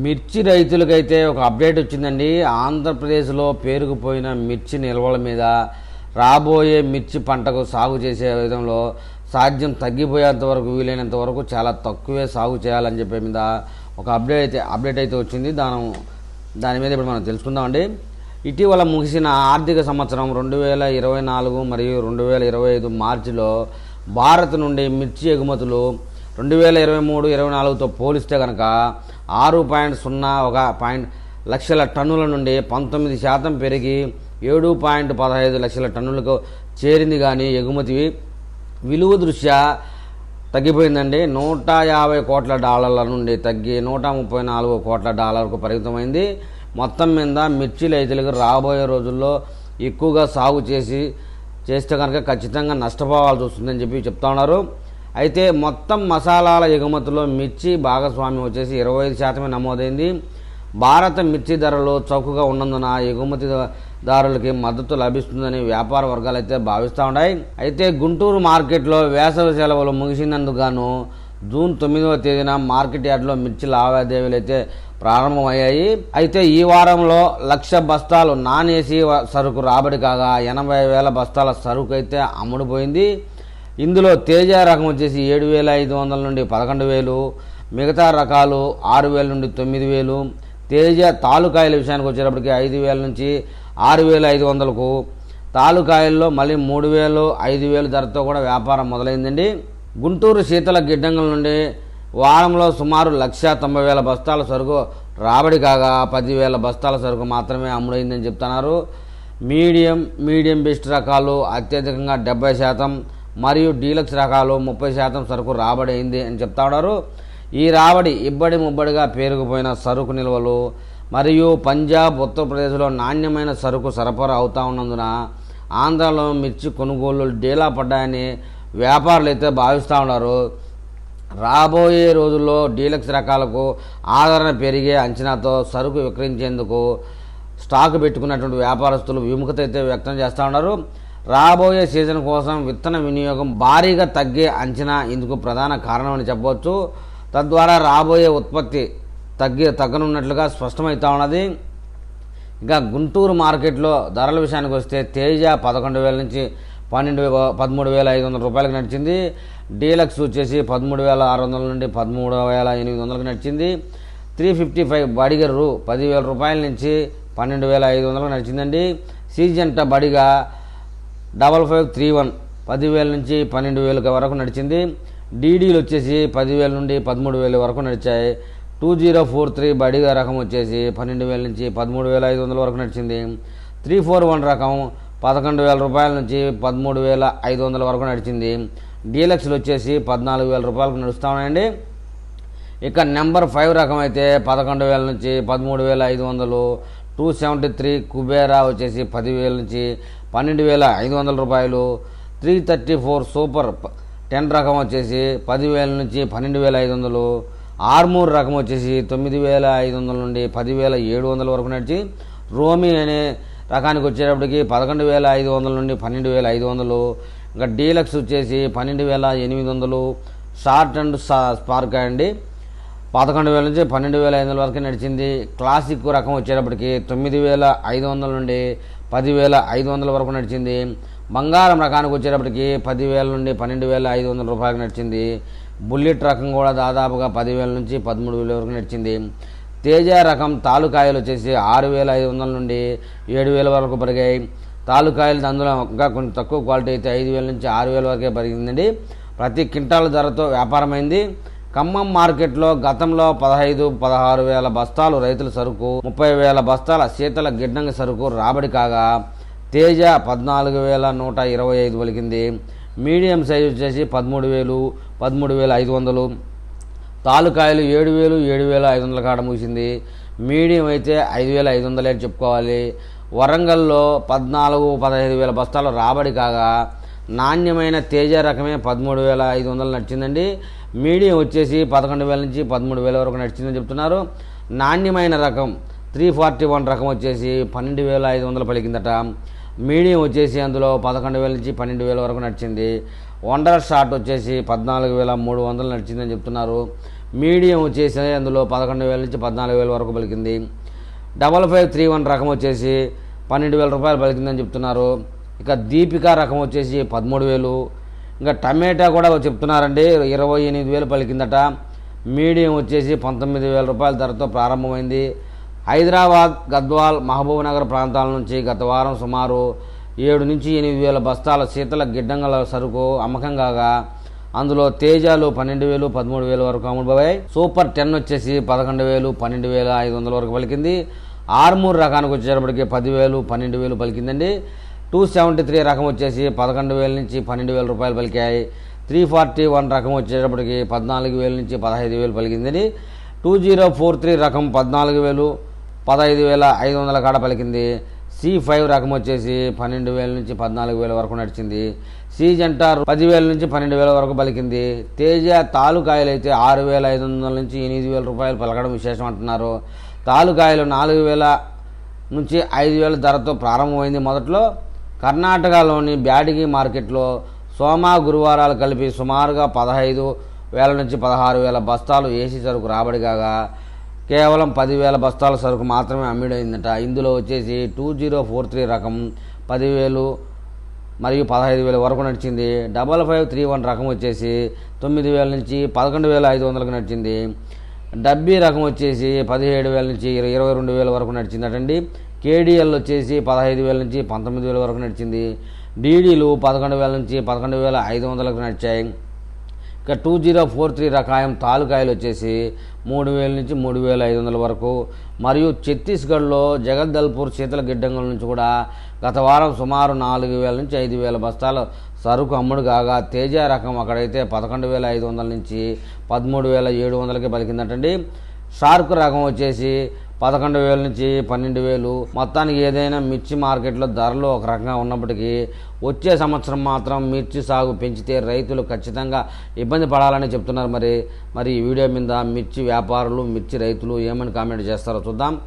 మిర్చి రైతులకైతే ఒక అప్డేట్ వచ్చిందండి. ఆంధ్రప్రదేశ్లో పేరుకుపోయిన మిర్చి నిల్వల మీద రాబోయే మిర్చి పంటకు సాగు చేసే విధంలో సాధ్యం తగ్గిపోయేంత వరకు వీలైనంత వరకు చాలా తక్కువే సాగు చేయాలని చెప్పే మీద ఒక అప్డేట్ అయితే వచ్చింది. దాని మీద ఇప్పుడు మనం తెలుసుకుందామండి. ఇటీవల ముగిసిన ఆర్థిక సంవత్సరం 2024 మరియు 2025 మార్చిలో భారత్ నుండి మిర్చి ఎగుమతులు 2023-24తో పోలిస్తే కనుక 6.01 లక్షల టన్నుల నుండి 19% పెరిగి 7.15 లక్షల టన్నులకు చేరింది. కానీ ఎగుమతి విలువ దృష్ట్యా తగ్గిపోయిందండి. $150 కోట్ల నుండి తగ్గి $134 కోట్ల పరిమితమైంది. మొత్తం మీద మిర్చి రైతులకు రాబోయే రోజుల్లో ఎక్కువగా సాగు చేస్తే కనుక ఖచ్చితంగా నష్టపోవాల్సి వస్తుందని చెప్తా ఉన్నారు. అయితే మొత్తం మసాలాల ఎగుమతిలో మిర్చి భాగస్వామ్యం వచ్చేసి 25% నమోదైంది. భారత మిర్చి ధరలు చౌకగా ఉన్నందున ఎగుమతిదారులకి మద్దతు లభిస్తుందని వ్యాపార వర్గాలు అయితే భావిస్తూ ఉన్నాయి. అయితే గుంటూరు మార్కెట్లో వేసవి సెలవులు ముగిసినందుకు గాను జూన్ 9వ తేదీన మార్కెట్ యార్డ్లో మిర్చి లావాదేవీలు అయితే ప్రారంభమయ్యాయి. అయితే ఈ వారంలో 1,00,000 బస్తాలు నాన్ ఏసీ సరుకు రాబడి కాగా 80,000 బస్తాల సరుకు అయితే అమ్ముడుపోయింది. ఇందులో తేజ రకం వచ్చేసి 7,500 నుండి 11,000, మిగతా రకాలు 6,000 నుండి 9,000. తేజ తాలుకాయల విషయానికి వచ్చేటప్పటికి 5,000 నుంచి 6,500కు, తాలుకాయల్లో మళ్ళీ 3,000, 5,000 ధరతో కూడా వ్యాపారం మొదలైందండి. గుంటూరు శీతల గిడ్డంగుల నుండి వారంలో సుమారు 1,90,000 బస్తాల సరుకు రాబడి కాగా 10,000 బస్తాల సరుకు మాత్రమే అమ్ముడైందని చెప్తున్నారు. మీడియం బెస్ట్ రకాలు అత్యధికంగా 70% మరియు డీలక్స్ రకాలు 30% సరుకు రాబడి అయింది అని చెప్తా ఉన్నారు. ఈ రాబడి ఇబ్బడి ముబ్బడిగా పేరుకుపోయిన సరుకు నిల్వలు మరియు పంజాబ్, ఉత్తరప్రదేశ్లో నాణ్యమైన సరుకు సరఫరా అవుతా ఉన్నందున ఆంధ్రాలో మిర్చి కొనుగోళ్లు డీలా పడ్డాయని వ్యాపారులు అయితే భావిస్తూ ఉన్నారు. రాబోయే రోజుల్లో డీలక్స్ రకాలకు ఆదరణ పెరిగే అంచనాతో సరుకు విక్రయించేందుకు స్టాక్ పెట్టుకున్నటువంటి వ్యాపారస్తులు విముఖత అయితే వ్యక్తం చేస్తూ ఉన్నారు. రాబోయే సీజన్ కోసం విత్తన వినియోగం భారీగా తగ్గే అంచనా ఇందుకు ప్రధాన కారణమని చెప్పవచ్చు. తద్వారా రాబోయే ఉత్పత్తి తగ్గనున్నట్లుగా స్పష్టమవుతా ఉన్నది. ఇంకా గుంటూరు మార్కెట్లో ధరల విషయానికి వస్తే తేజ 11,000 నుంచి 13,500 రూపాయలకు నడిచింది. డీలక్స్ వచ్చేసి 13,600 నుండి 13,800కు నడిచింది. 355 బడిగరు 10,000 రూపాయల నుంచి 12,500కు నడిచిందండి. సీజంట బడిగా 5531 10,000 నుంచి 12,000 వరకు నడిచింది. డీడీలు వచ్చేసి 10,000 నుండి 13,000 వరకు నడిచాయి. 2043 బడిగా రకం వచ్చేసి 12,000 నుంచి 13,500 వరకు నడిచింది. 341 రకం 11,000 రూపాయల నుంచి 13,500 వరకు నడిచింది. డీలక్స్లు వచ్చేసి 14,000 రూపాయలకు నడుస్తూ ఉన్నాయండి. ఇక నెంబర్ 5 రకం అయితే 11,000 నుంచి 13,500. 273 కుబేరా వచ్చేసి 10,000 నుంచి 12,500 రూపాయలు. 334 సూపర్ 10 రకం వచ్చేసి 10,000 నుంచి 12,500. ఆర్మూర్ రకం వచ్చేసి 9,500 నుండి 10,700 వరకు నడిచి రోమి అనే రకానికి వచ్చేటప్పటికి 11,500 నుండి 12,500. ఇంకా డీలక్స్ వచ్చేసి 12,800. షార్ట్ అండ్ స్పార్క్ అండి 11,000 నుంచి 12,500 వరకు నడిచింది. క్లాసిక్ రకం వచ్చేటప్పటికి 9,500 నుండి 10,500 వరకు నడిచింది. బంగారం రకానికి వచ్చేటప్పటికి 10,000 నుండి 12,500 రూపాయలకు నడిచింది. బుల్లెట్ రకం కూడా దాదాపుగా 10,000 నుంచి 13,000 వరకు నడిచింది. తేజ రకం తాలుకాయలు వచ్చేసి 6,500 నుండి 7,000 వరకు పెరిగాయి. తాలుకాయలు అందులో ఇంకా కొంచెం తక్కువ క్వాలిటీ అయితే 5,000 నుంచి 6,000 వరకే పెరిగిందండి. ప్రతి క్వింటాల ధరతో వ్యాపారమైంది. ఖమ్మం మార్కెట్లో గతంలో 15-16,000 బస్తాలు రైతుల సరుకు, 30,000 బస్తాల శీతల గిడ్డంగి సరుకు రాబడి కాగా తేజ 14,125 పలికింది. మీడియం సైజు వచ్చేసి 13,000, 13,500. తాలుకాయలు 7,000, 7,500 కాడ ముగిసింది. మీడియం అయితే 5,500 అని చెప్పుకోవాలి. వరంగల్లో 14-15,000 బస్తాలు రాబడి కాగా నాణ్యమైన తేజ రకమే 13,500 నడిచిందండి. మీడియం వచ్చేసి 11,000 నుంచి 13,000 వరకు నడిచిందని చెప్తున్నారు. నాణ్యమైన రకం 341 రకం వచ్చేసి 12,500 పలికిందట. మీడియం వచ్చేసి అందులో 11,000 నుంచి 12,000 వరకు నడిచింది. వండర్ షాట్ వచ్చేసి 14,300 నడిచిందని చెప్తున్నారు. మీడియం వచ్చేసి అందులో 11,000 నుంచి 14,000 వరకు పలికింది. 5531 రకం వచ్చేసి 12,000 రూపాయలు పలికిందని చెప్తున్నారు. ఇక దీపిక రకం వచ్చేసి 13,000. ఇంకా టమాటా కూడా చెప్తున్నారండి 28,000 పలికిందట. మీడియం వచ్చేసి 19,000 రూపాయల ధరతో ప్రారంభమైంది. హైదరాబాద్, గద్వాల్, మహబూబ్ నగర్ ప్రాంతాల నుంచి గత వారం సుమారు 7 నుంచి 8,000 బస్తాల శీతల గిడ్డంగుల సరుకు అమ్మకం కాగా అందులో తేజాలు 12,000, 13,000 వరకు అమ్ముడుపోయాయి. సూపర్ 10 వచ్చేసి 11,000, 12,500 వరకు పలికింది. ఆర్మూర్ రకానికి వచ్చేటప్పటికి 10,000, 12,000 పలికిందండి. 273 రకం వచ్చేసి 11,000 నుంచి 12,000 రూపాయలు పలికాయి. 341 రకం వచ్చేటప్పటికి 14,000 నుంచి 15,000 పలికిందని. 2043 రకం 14,000, 15,500 కాడ పలికింది. C5 రకం వచ్చేసి 12,000 నుంచి 14,000 వరకు నడిచింది. C-Jenta 10,000 నుంచి 12,000 వరకు పలికింది. తేజ తాలుకాయలు అయితే 6,500 నుంచి 8,000 రూపాయలు పలకడం విశేషం అంటున్నారు. తాలుకాయలు 4,000 నుంచి 5,000 ధరతో ప్రారంభమైంది. మొదట్లో కర్ణాటకలోని బ్యాడగి మార్కెట్లో సోమ, గురువారాలు కలిపి సుమారుగా 15,000 నుంచి 16,000 బస్తాలు ఏసీ సరుకు రాబడి కాగా కేవలం 10,000 బస్తాల సరుకు మాత్రమే అమ్మిడైందట. ఇందులో వచ్చేసి 2043 రకం 10,000 మరియు 15,000 వరకు నడిచింది. 5531 రకం వచ్చేసి 9,000 నుంచి 11,500కు నడిచింది. డబ్బీ రకం వచ్చేసి 17,000 నుంచి 22,000 వరకు నడిచిందటండి. కేడిఎల్ వచ్చేసి 15,000 నుంచి 19,000 వరకు నడిచింది. డీడీలు 11,000 నుంచి 11,500కు నడిచాయి. ఇక 2043 రకాయం తాలుకాయలు వచ్చేసి 3,000 నుంచి 3,500 వరకు. మరియు ఛత్తీస్గఢ్లో జగద్దల్పూర్ శీతల గిడ్డంగుల నుంచి కూడా గత వారం సుమారు 4,000 నుంచి 5,000 బస్తాల సరుకు అమ్ముడు కాగా తేజ రకం అక్కడైతే 11,500 నుంచి 13,700కి పలికిందటండి. షార్క్ రకం వచ్చేసి 11,000 నుంచి 12,000. మొత్తానికి ఏదైనా మిర్చి మార్కెట్లో ధరలు ఒక రకంగా ఉన్నప్పటికీ వచ్చే సంవత్సరం మాత్రం మిర్చి సాగు పెంచితే రైతులు ఖచ్చితంగా ఇబ్బంది పడాలని చెప్తున్నారు. మరి ఈ వీడియో మీద మిర్చి వ్యాపారులు, మిర్చి రైతులు ఏమని కామెంట్ చేస్తారో చూద్దాం.